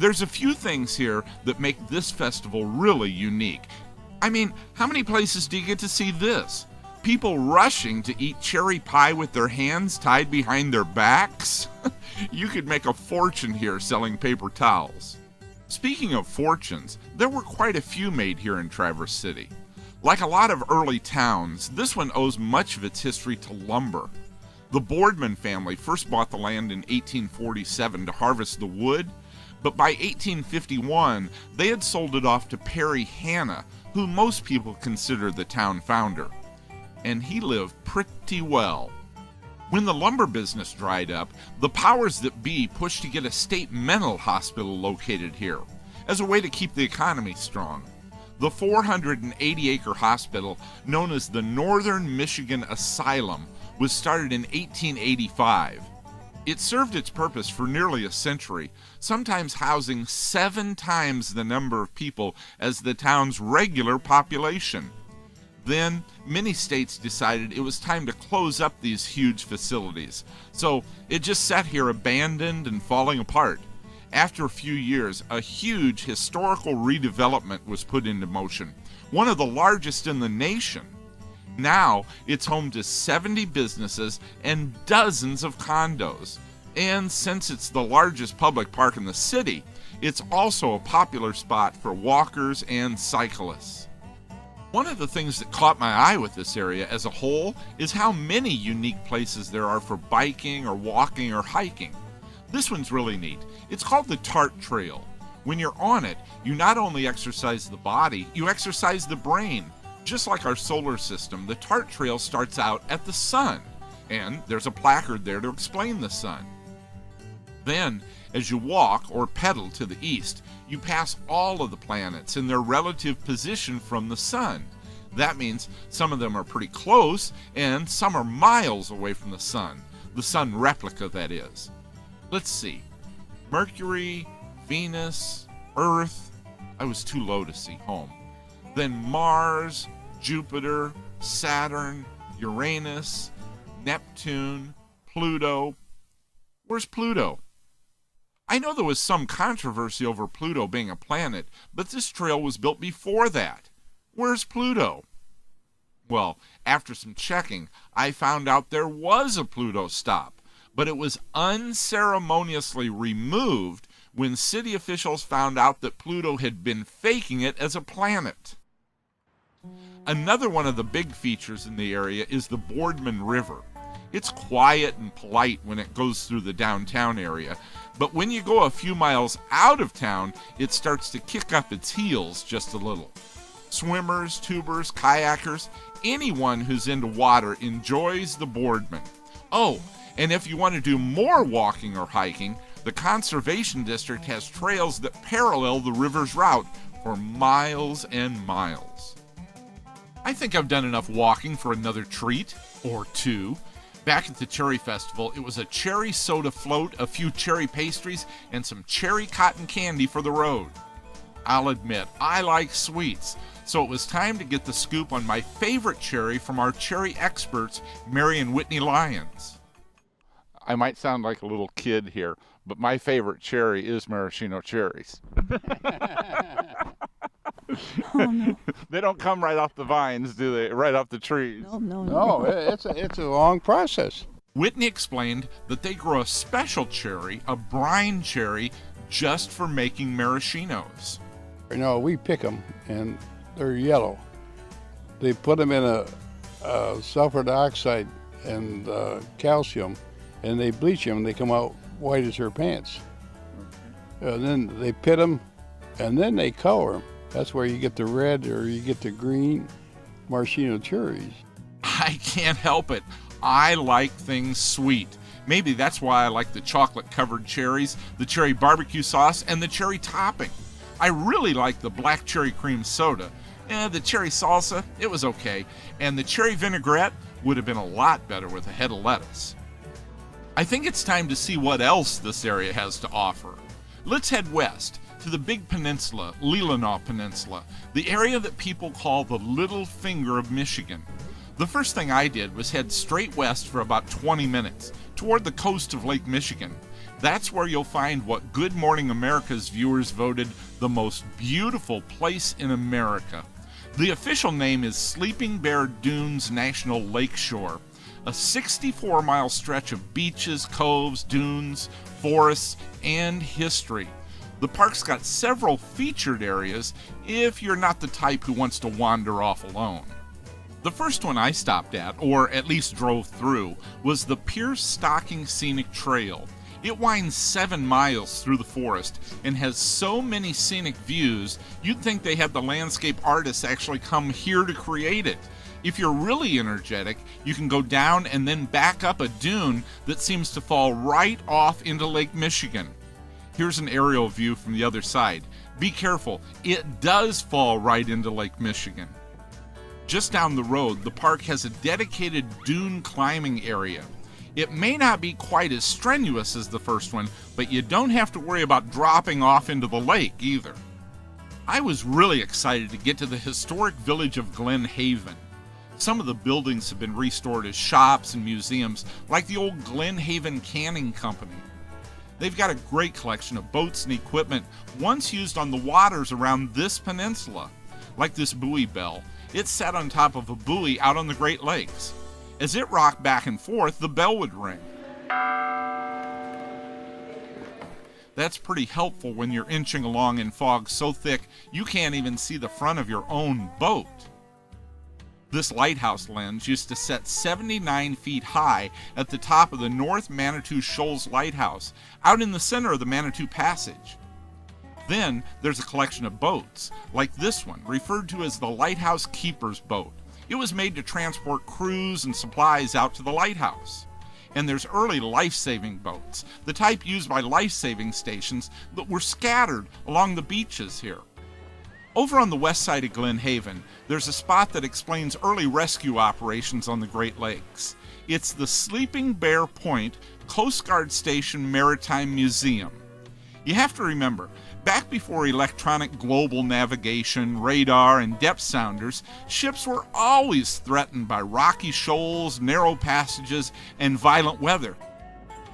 There's a few things here that make this festival really unique. I mean, how many places do you get to see this? People rushing to eat cherry pie with their hands tied behind their backs? You could make a fortune here selling paper towels. Speaking of fortunes, there were quite a few made here in Traverse City. Like a lot of early towns, this one owes much of its history to lumber. The Boardman family first bought the land in 1847 to harvest the wood, but by 1851, they had sold it off to Perry Hanna, who most people consider the town founder. And he lived pretty well. When the lumber business dried up, the powers that be pushed to get a state mental hospital located here, as a way to keep the economy strong. The 480-acre hospital, known as the Northern Michigan Asylum, was started in 1885. It served its purpose for nearly a century, sometimes housing 7 times the number of people as the town's regular population. Then, many states decided it was time to close up these huge facilities, so it just sat here abandoned and falling apart. After a few years, a huge historical redevelopment was put into motion, one of the largest in the nation. Now, it's home to 70 businesses and dozens of condos. And since it's the largest public park in the city, it's also a popular spot for walkers and cyclists. One of the things that caught my eye with this area as a whole is how many unique places there are for biking or walking or hiking. This one's really neat. It's called the Tart Trail. When you're on it, you not only exercise the body, you exercise the brain. Just like our solar system, the Tart Trail starts out at the sun, and there's a placard there to explain the sun. Then, as you walk or pedal to the east, you pass all of the planets in their relative position from the sun. That means some of them are pretty close, and some are miles away from the sun replica, that is. Let's see. Mercury, Venus, Earth. I was too low to see home. Then Mars, Jupiter, Saturn, Uranus, Neptune, Pluto. Where's Pluto? I know there was some controversy over Pluto being a planet, but this trail was built before that. Where's Pluto? Well, after some checking, I found out there was a Pluto stop, but it was unceremoniously removed when city officials found out that Pluto had been faking it as a planet. Another one of the big features in the area is the Boardman River. It's quiet and polite when it goes through the downtown area, but when you go a few miles out of town, it starts to kick up its heels just a little. Swimmers, tubers, kayakers, anyone who's into water enjoys the Boardman. Oh, and if you want to do more walking or hiking, the Conservation District has trails that parallel the river's route for miles and miles. I think I've done enough walking for another treat, or two. Back at the Cherry Festival, it was a cherry soda float, a few cherry pastries, and some cherry cotton candy for the road. I'll admit, I like sweets, so it was time to get the scoop on my favorite cherry from our cherry experts, Mary and Whitney Lyons. I might sound like a little kid here, but my favorite cherry is maraschino cherries. Oh, no. They don't come right off the vines, do they? Right off the trees? No, it's a long process. Whitney explained that they grow a special cherry, a brine cherry, just for making maraschinos. You know, we pick them, and they're yellow. They put them in a sulfur dioxide and calcium, and they bleach them, and they come out white as her pants. And then they pit them, and then they color them. That's where you get the red or you get the green maraschino cherries. I can't help it. I like things sweet. Maybe that's why I like the chocolate-covered cherries, the cherry barbecue sauce, and the cherry topping. I really like the black cherry cream soda. The cherry salsa, it was okay. And the cherry vinaigrette would have been a lot better with a head of lettuce. I think it's time to see what else this area has to offer. Let's head west to the big peninsula, Leelanau Peninsula, the area that people call the Little Finger of Michigan. The first thing I did was head straight west for about 20 minutes, toward the coast of Lake Michigan. That's where you'll find what Good Morning America's viewers voted the most beautiful place in America. The official name is Sleeping Bear Dunes National Lakeshore, a 64-mile stretch of beaches, coves, dunes, forests, and history. The park's got several featured areas if you're not the type who wants to wander off alone. The first one I stopped at, or at least drove through, was the Pierce Stocking Scenic Trail. It winds 7 miles through the forest and has so many scenic views, you'd think they had the landscape artists actually come here to create it. If you're really energetic, you can go down and then back up a dune that seems to fall right off into Lake Michigan. Here's an aerial view from the other side. Be careful, it does fall right into Lake Michigan. Just down the road, the park has a dedicated dune climbing area. It may not be quite as strenuous as the first one, but you don't have to worry about dropping off into the lake either. I was really excited to get to the historic village of Glen Haven. Some of the buildings have been restored as shops and museums, like the old Glen Haven Canning Company. They've got a great collection of boats and equipment once used on the waters around this peninsula, like this buoy bell. It's sat on top of a buoy out on the Great Lakes. As it rocked back and forth, the bell would ring. That's pretty helpful when you're inching along in fog so thick you can't even see the front of your own boat. This lighthouse lens used to set 79 feet high at the top of the North Manitou Shoals Lighthouse, out in the center of the Manitou Passage. Then there's a collection of boats, like this one, referred to as the Lighthouse Keeper's Boat. It was made to transport crews and supplies out to the lighthouse. And there's early life-saving boats, the type used by life-saving stations that were scattered along the beaches here. Over on the west side of Glen Haven, there's a spot that explains early rescue operations on the Great Lakes. It's the Sleeping Bear Point Coast Guard Station Maritime Museum. You have to remember, back before electronic global navigation, radar, and depth sounders, ships were always threatened by rocky shoals, narrow passages, and violent weather.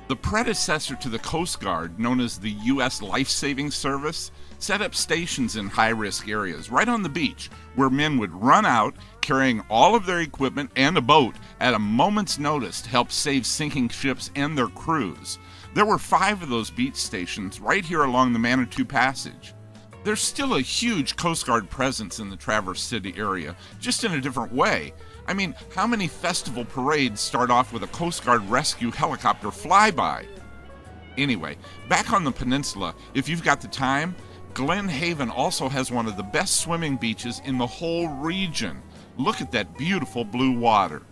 The predecessor to the Coast Guard, known as the U.S. Life Saving Service, set up stations in high-risk areas right on the beach where men would run out carrying all of their equipment and a boat at a moment's notice to help save sinking ships and their crews. There were 5 of those beach stations right here along the Manitou Passage. There's still a huge Coast Guard presence in the Traverse City area, just in a different way. I mean, how many festival parades start off with a Coast Guard rescue helicopter flyby? Anyway, back on the peninsula, if you've got the time, Glen Haven also has one of the best swimming beaches in the whole region. Look at that beautiful blue water.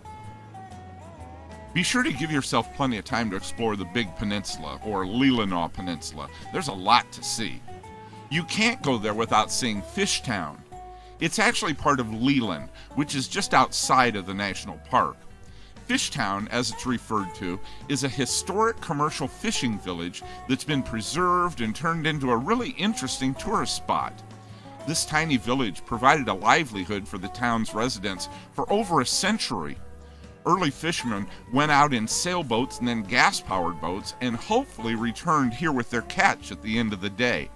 Be sure to give yourself plenty of time to explore the Big Peninsula, or Leelanau Peninsula. There's a lot to see. You can't go there without seeing Fishtown. It's actually part of Leland, which is just outside of the national park. Fishtown, as it's referred to, is a historic commercial fishing village that's been preserved and turned into a really interesting tourist spot. This tiny village provided a livelihood for the town's residents for over a century. Early fishermen went out in sailboats and then gas-powered boats and hopefully returned here with their catch at the end of the day.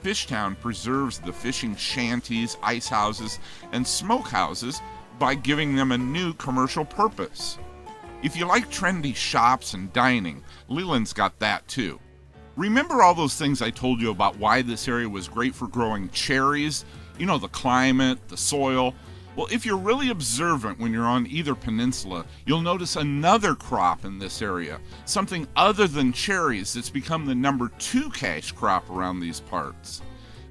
Fishtown preserves the fishing shanties, ice houses, and smokehouses by giving them a new commercial purpose. If you like trendy shops and dining, Leland's got that too. Remember all those things I told you about why this area was great for growing cherries? You know, the climate, the soil. Well, if you're really observant when you're on either peninsula, you'll notice another crop in this area, something other than cherries that's become the number 2 cash crop around these parts.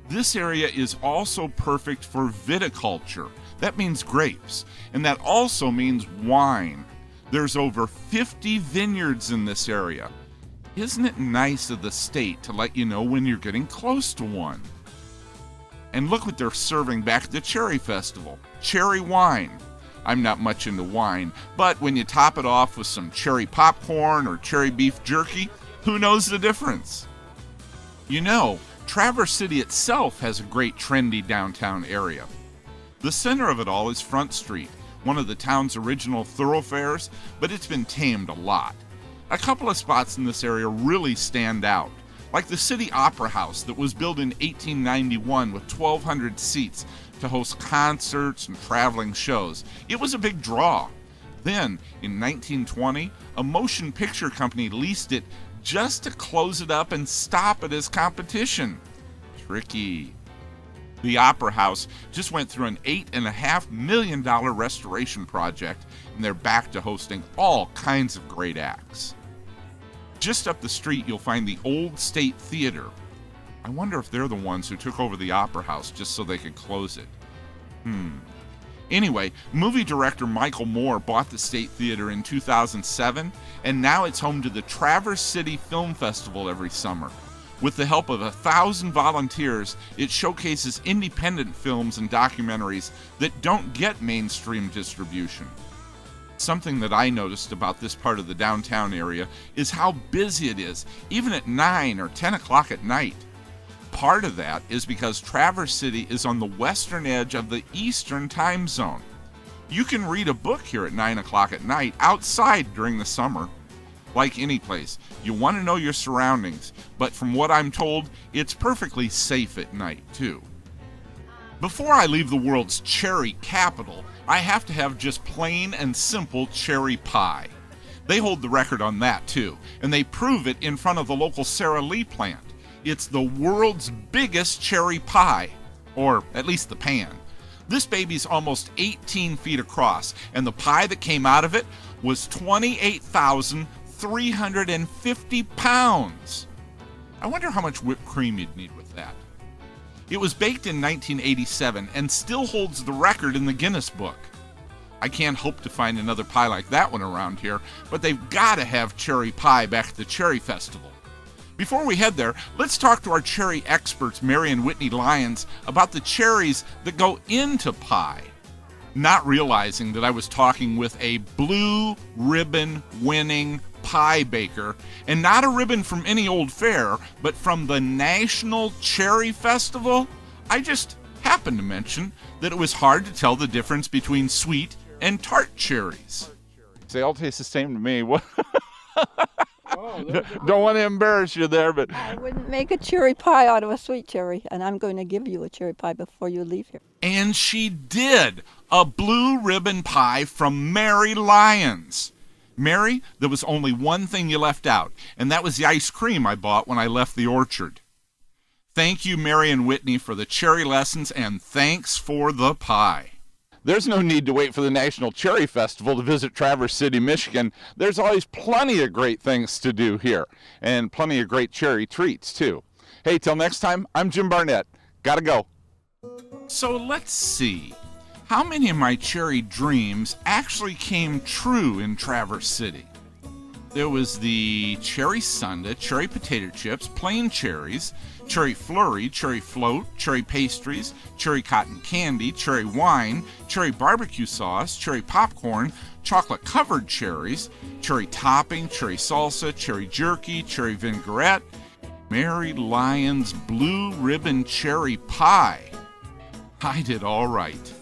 This area is also perfect for viticulture. That means grapes, and that also means wine. There's over 50 vineyards in this area. Isn't it nice of the state to let you know when you're getting close to one? And look what they're serving back at the Cherry Festival. Cherry wine. I'm not much into wine, but when you top it off with some cherry popcorn or cherry beef jerky, who knows the difference? You know, Traverse City itself has a great trendy downtown area. The center of it all is Front Street, one of the town's original thoroughfares, but it's been tamed a lot. A couple of spots in this area really stand out, like the City Opera House that was built in 1891 with 1,200 seats to host concerts and traveling shows. It was a big draw. Then, in 1920, a motion picture company leased it just to close it up and stop it as competition. Tricky. The Opera House just went through an $8.5 million restoration project, and they're back to hosting all kinds of great acts. Just up the street, you'll find the Old State Theater. I wonder if they're the ones who took over the Opera House just so they could close it. Anyway, movie director Michael Moore bought the State Theater in 2007, and now it's home to the Traverse City Film Festival every summer. With the help of 1,000 volunteers, it showcases independent films and documentaries that don't get mainstream distribution. Something that I noticed about this part of the downtown area is how busy it is, even at 9 or 10 o'clock at night. Part of that is because Traverse City is on the western edge of the Eastern time zone. You can read a book here at 9 o'clock at night outside during the summer. Like any place, you want to know your surroundings, but from what I'm told, it's perfectly safe at night, too. Before I leave the world's cherry capital, I have to have just plain and simple cherry pie. They hold the record on that, too, and they prove it in front of the local Sara Lee plant. It's the world's biggest cherry pie, or at least the pan. This baby's almost 18 feet across, and the pie that came out of it was 28,350 pounds. I wonder how much whipped cream you'd need with that. It was baked in 1987 and still holds the record in the Guinness Book. I can't hope to find another pie like that one around here, but they've got to have cherry pie back at the Cherry Festival. Before we head there, let's talk to our cherry experts, Mary and Whitney Lyons, about the cherries that go into pie. Not realizing that I was talking with a blue ribbon winning pie baker, and not a ribbon from any old fair, but from the National Cherry Festival, I just happened to mention that it was hard to tell the difference between sweet and tart cherries. They all taste the same to me. What? Don't want to embarrass you there, but I wouldn't make a cherry pie out of a sweet cherry, and I'm going to give you a cherry pie before you leave here. And she did. A blue ribbon pie from Mary Lyons. Mary, there was only one thing you left out, and that was the ice cream I bought when I left the orchard. Thank you, Mary and Whitney, for the cherry lessons, and thanks for the pie. There's no need to wait for the National Cherry Festival to visit Traverse City, Michigan. There's always plenty of great things to do here, and plenty of great cherry treats, too. Hey, till next time, I'm Jim Barnett. Gotta go. So let's see. How many of my cherry dreams actually came true in Traverse City? There was the cherry sundae, cherry potato chips, plain cherries, cherry flurry, cherry float, cherry pastries, cherry cotton candy, cherry wine, cherry barbecue sauce, cherry popcorn, chocolate covered cherries, cherry topping, cherry salsa, cherry jerky, cherry vinaigrette, Mary Lyons blue ribbon cherry pie. I did all right.